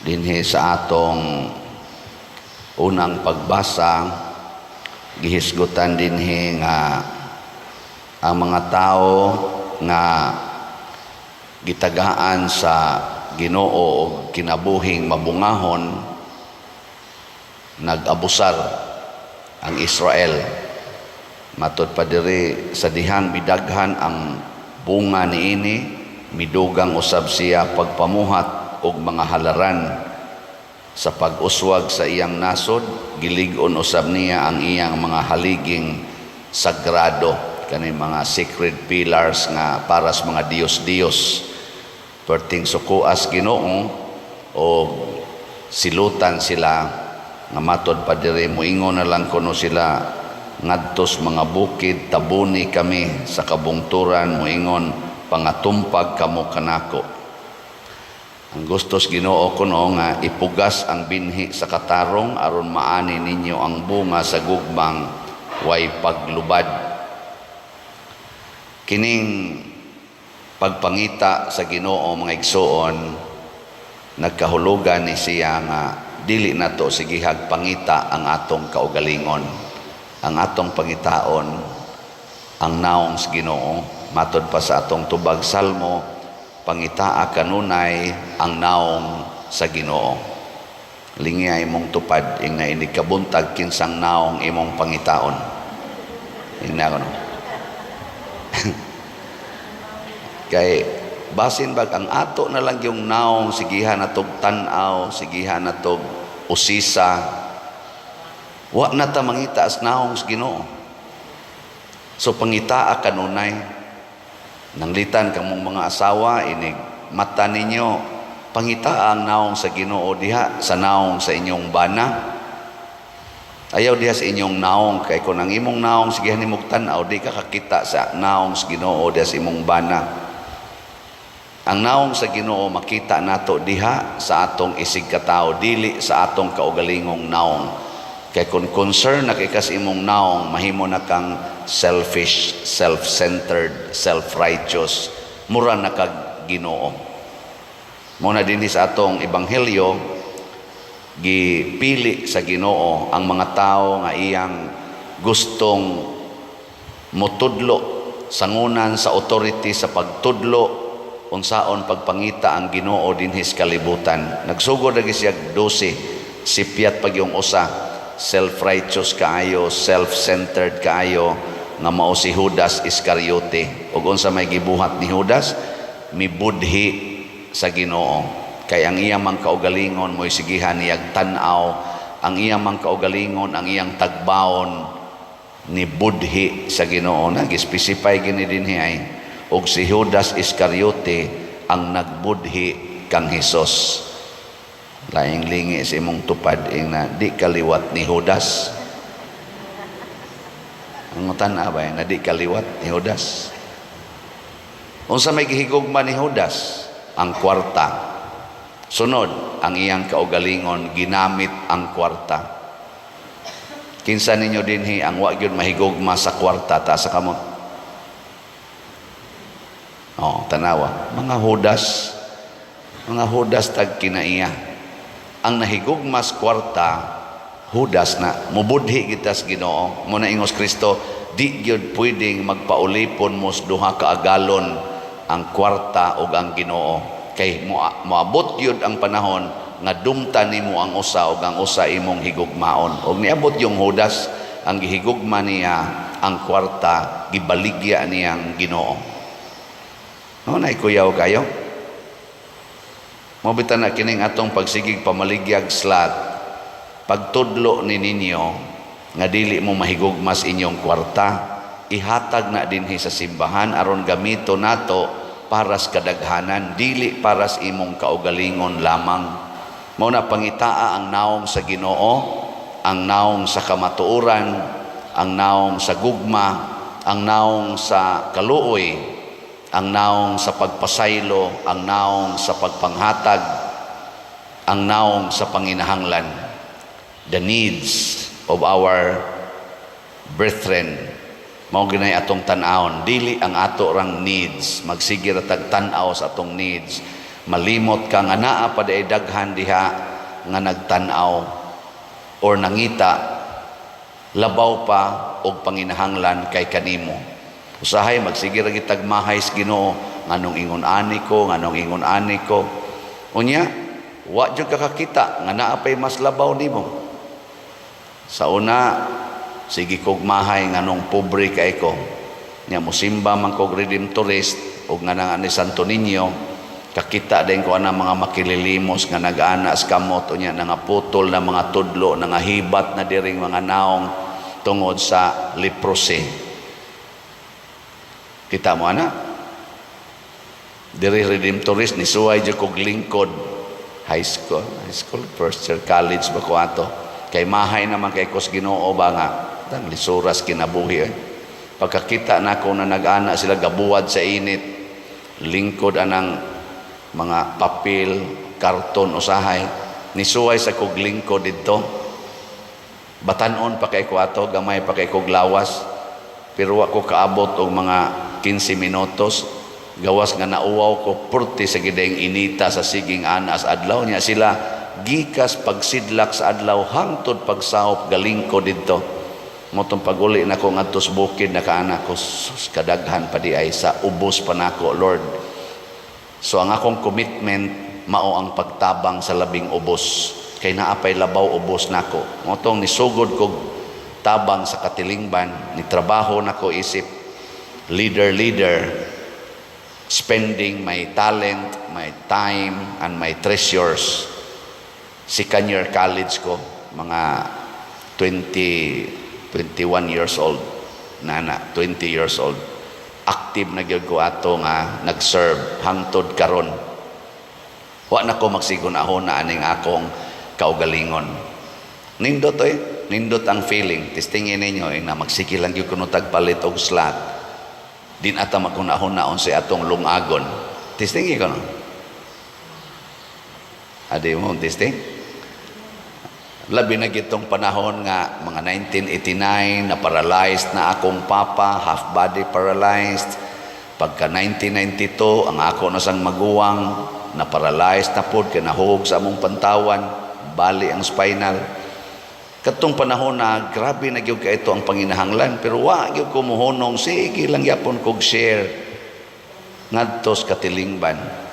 dinhi sa atong unang pagbasa, gihisgutan dinhi nga ang mga tao nga gitagaan sa Ginoo og kinabuhing mabungahon nag-abusar ang Israel. Matod pa diri sa dihang midaghan ang bunga niini, midugang usab siya pagpamuhat og mga halaran sa pag-uswag sa iyang nasod, gilig-on usab niya ang iyang mga haliging sagrado, kani mga sacred pillars nga para sa mga Dios-Dios. Perting sukuas Ginoo o silutan sila nga matod pa diri moingon na lang kuno sila ngadtos mga bukid tabuni kami sa kabungturan, moingon pangatumpag kamo kanako. Ang gustos Ginoo kuno nga ipugas ang binhi sa katarong aron maani ninyo ang bunga sa gugmang way paglubad. Kining pagpangita sa Ginoo mga igsoon, nagkahulugan ni siya nga dili nato sigihag pangita ang atong kaugalingon. Ang atong pangitaon ang naong sa Ginoo. Matod pa sa atong tubag Salmo, pangitaa kanunay ang naong sa Ginoo. Lingya imong tupad ing na ini kabuntag kinsang naong imong pangitaon. Ina ko no. Kay basin bag ang ato na lang yung naong sigihan natog tan-aw, sigihan natog usisa. Wa na ta mangita as naong sa Ginoo. So pangitaa kanunay nanglitan kamong mga asawa inig mata ninyo pangitaa ang naong sa Ginoo diha sa naong sa inyong bana. Ayaw diha sa inyong naong kay kung ang imong naong sigihan nimong tan-aw di ka kakita sa naong sa Ginoo diha sa imong bana. Ang naong sa Ginoo makita nato diha sa atong isig katao, dili sa atong kaugalingong naong. Kay kung concern na kay kas imong naong, mahimo na kang selfish, self-centered, self-righteous, mura na kag Ginoo. Muna dinhi sa atong ebanghelyo, gipili sa Ginoo ang mga tao nga iyang gustong motudlo sangunan sa authority sa pagtudlo unsaon pagpangita ang Ginoo dinhi sa kalibutan. Nagsugod lagi siya 12, sipyat pag yung usa, self-righteous kaayo, self-centered kaayo, nga mao si Judas Iscariote. Ug unsa may gibuhat ni Judas, mibudhi sa Ginoo. Kay ang iyang mang kaugalingon mo'y sigihan niyag tan-aw, ang iyang mang kaugalingon, ang iyang tagbaon ni budhi sa Ginoo. Nag-specify gini dinhi ay og si Judas Iscariote ang nagbudhi kang Hesus. Laing lingi sa imong tupad ing na di kaliwat ni Judas. Ang tan-a ba na di kaliwat ni Judas? Unsa may gihigugma ni Judas? Ang kwarta. Sunod, ang iyang kaugalingon ginamit ang kwarta. Kinsa ninyo dinhi ang wa gyud mahigugma sa kwarta ta sa kamot? Tanawa, mga Judas tag kinaiya. Ang nahigugmas kwarta, Judas na mubudhi kita sa Ginoo. Muna ingos Kristo, di gyud pwedeng magpaulipon mo duha ka agalon ang kwarta ug ang Ginoo. Kay moabot gyud ang panahon nga dumta nimo ang usa ug ang usa imong higugmaon. Ug niabot yung Judas, ang gihigugma niya ang kwarta, gibaligya niyang Ginoo. Naikuyaw kayo. Mabitan na kining atong pagsigig pamaligyag slat. Pagtudlo ni ninyo nga dili mo mahigugmas inyong kwarta, ihatag na dinhi sa simbahan aron gamito nato para sa kadaghanan, dili para sa imong kaugalingon lamang. Mao na pangitaa ang naong sa Ginoo, ang naong sa kamatuoran, ang naong sa gugma, ang naong sa kaluoy, ang naong sa pagpasaylo, ang naong sa pagpanghatag, ang naong sa panginahanglan. The needs of our brethren. Mao ginay atong tan-awon, dili ang ato rang needs. Magsige ra tag tan-aw sa atong needs. Malimot ka nga naa pa day daghan diha nga nagtan-aw or nangita labaw pa og panginahanglan kay kanimo. Usahay magsige ra gitag mahay sa Ginoo nganong ingon ani ko, nganong ingon ani ko. Unya, wa jud ka kakita nga naa pay mas labaw nimo. Sa una, sige kog mahay nganong pobre kay ko. Nya mosimba man kog Redemptorist og nga ni Santo Niño. Kakita din ko na mga makililimos nga nag-ana sa kamot o niya nga putol na mga tudlo, nga hibat na diring mga naong tungod sa leprosy. Kita mo ana? Diri Redemptorist ni suway dyan kog lingkod high school, first year college ba ko ato. Kay mahay naman kay kos Ginoo ba nga, tang lisuras kinabuhi. Pagkakita na ko na nag-ana sila gabuwad sa init, lingkod anang mga papel, karton, usahay, nisuway sa kog lingkod dito. Batanon pa kay ko ato, gamay pa kay kog lawas, pero ako kaabot og mga 15 minutos, gawas nga nauwaw ko purti sa gideng inita sa siging anas adlaw niya sila gikas pagsidlak sa adlaw hangtod pagsahop galing ko dito. Motong paguli na ko ngadto sa bukid nakaana ko sus kadaghan pa di ay sa ubos pa nako Lord. So ang akong commitment mao ang pagtabang sa labing ubos kay naapay labaw ubos nako. Motong nisugod kog tabang sa katilingban, ni trabaho nako isip leader, spending my talent, my time, and my treasures. Second year college ko, mga 21 years old, 20 years old. Active na gyud ko ato nga nag-serve hangtod karon. Wa na ko magsigunahon na aning akong kaugalingon. Nindot nindot ang feeling. Testingin ninyo na magsige lang gyud kuno tagpalit og slot. Din ata magunahon naon sa atong lungagon. Testingin ko no. Adi mo testing? Labi na gitong panahon nga mga 1989 na paralyzed na akong papa, half body paralyzed. Pagka 1992 ang ako na sang maguwang na paralyzed na pod kay nahug sa among pantawan, bali ang spinal. Katong panahon na grabe na gyud kay ito ang panginahanglan pero wa gyud ko mohonong sige lang yapon kog share ngadto sa katilingban.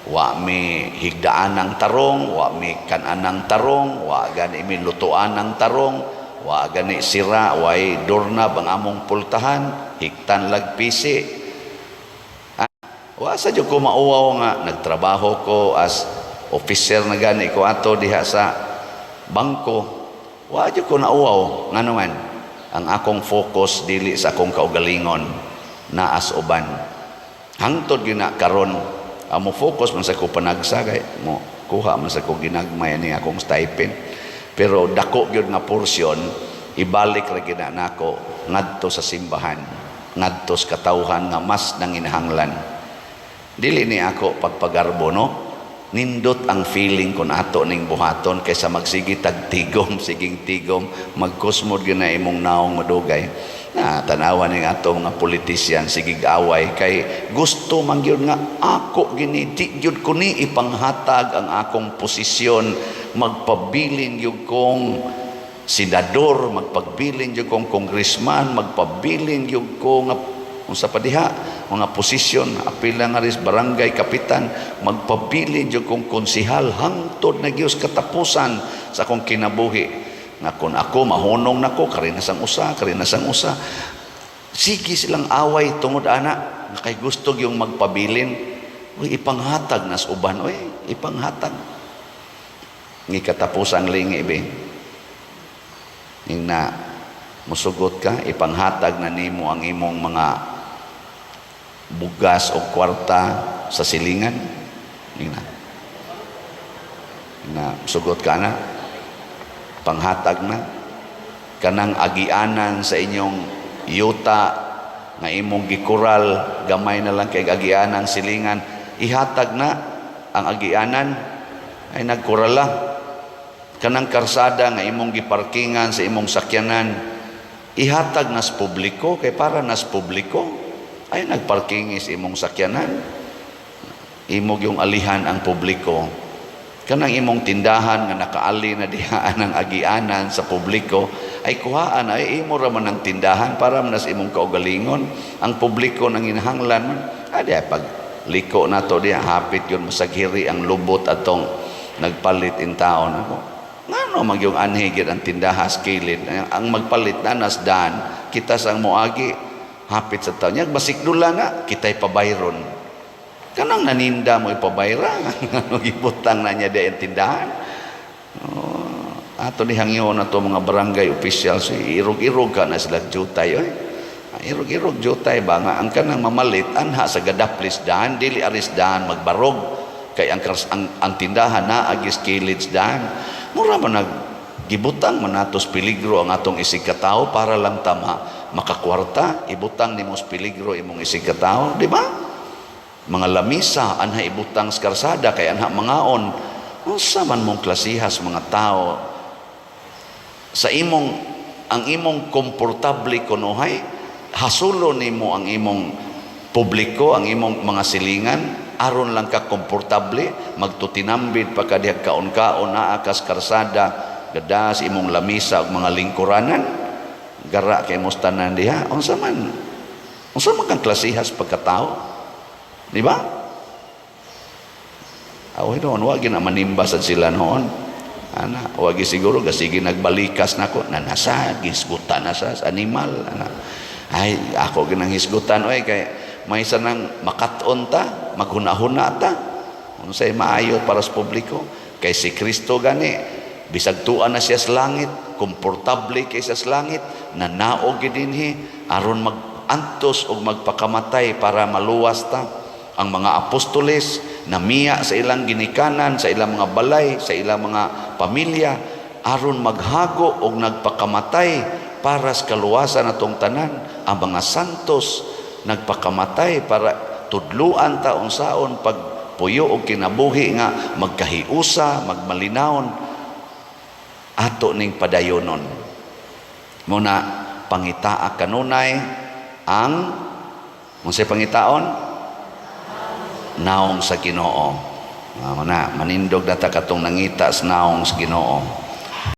Wa mi higdaan ng tarong, wa mi kanan ng tarong, wa gani mi lutuan ng tarong, wa gani sira, way dornab ang among pultahan, hiktan lagpisi. Wa sa jud ko mauwaw nga nagtrabaho ko as officer na gani ko ato diha sa bangko. Wa jud ko nauwaw nga naman ang akong focus dili sa akong kaugalingon na as uban. Hangtod gyud na karon amo focus man sa ko panagsagay mo kuha man sa ko ginagmay ni akong stipend pero dako gyud nga porsyon ibalik ra gyud nako ngadto sa simbahan ngadto sa katawhan nga mas nanginahanglan dili ni ako pagpagarbo no nindot ang feeling kun ato ning buhaton kaysa magsigi tagtigom siging tigom magkusmod gyud na imong naong madugay na tanawan ning ato mga politisyan sigig away kay gusto man gyud nga ako gini di gyud ko ni ipanghatag ang akong posisyon magpabilin gyud kong senador magpabilin gyud kong congressman magpabilin gyud ko nga unsa pa diha mga posisyon apila nga ris barangay kapitan magpabilin gyud kong konsehal hangtod na gyud katapusan sa akong kinabuhi nga kung ako mahunong nako karinasang usa sige silang away tungod ana nga kay gusto yung magpabilin uy ipanghatag nas uban uy ipanghatag ngi katapusang lingi be ning na musugot ka ipanghatag na nimo ang imong mga bugas o kwarta sa silingan ning na musugot ka na panghatag na kanang agianan sa inyong yuta nga imong gikural gamay na lang kay agianan silingan ihatag na ang agianan ay nagkurala kanang karsada nga imong giparkingan sa imong sakyanan ihatag nas publiko kay para nas publiko ay nagparkingi sa imong sakyanan imog yung alihan ang publiko. Kanang imong tindahan nga nakaali na dihaan ang agianan sa publiko, ay kuhaan ay imo ra man ang tindahan para man sa imong kaugalingon. Ang publiko nang inahanglan man, adi ay pag liko na to diya, hapit yun masaghiri ang lubot atong nagpalit in taon ako. Ngano mag yung anhigit ang tindahas kilid, ang magpalit na nasdan, kita sang moagi, hapit sa taon. Yang basikdula na, kita'y pabayron. Kanang naninda mo ipabayra, ano ibutang na niya diyan tindahan. Ato ni hangyo na to mga barangay officials, irog-irog ka na sila jutay. Irog-irog jutay ba nga ang kanang mamalit anha sa gadaplis dahan, dili aris dahan magbarog. Kay ang tindahan na agis kilid dahan. Mura man gibutang manatos peligro ang atong isigkatao para lang tama makakwarta, ibutang nimos peligro imong isigkatao, di ba? Mga lamisa anha ibutang sa karsada kay anha mangaon. Unsa man mong klasihas mga tao sa imong ang imong komportable kunuhay, hasulo nimo ang imong publiko, ang imong mga silingan aron lang ka komportable, magtutinambid pagkadihag kaon-kaon naa kas karsada, gadas imong lamisa ug mga lingkuranan, gara kay mustanan diha. Unsa man kang klasihas pagkatao? Di ba? Away noon, wag na manimbasan sila noon. Ana, wag siguro kasi nagbalikas na ko, nanasa, gisgutan na sa animal. Ana. Ay, ako ginang hisgutan, oy, kay may sanang makaton ta, maghuna-huna ta. Unsay maayo para sa publiko. Kay si Kristo gani, bisag tuan na siya sa langit, komportable kay siya sa langit, nanaog dinhi, aron mag-antos o magpakamatay para maluwas ta. Ang mga apostoles namiya sa ilang ginikanan, sa ilang mga balay, sa ilang mga pamilya, aron maghago o nagpakamatay para sa kaluwasan atong tanan. Ang mga santos nagpakamatay para tudluan ta unsaon pagpuyo o kinabuhi nga magkahiusa, magmalinawon ato ning padayonon. Muna pangitaa kanunay ang unsay pangitaon? Naong sa Ginoo. Manindog na ta katong nangita sa naong sa Ginoo.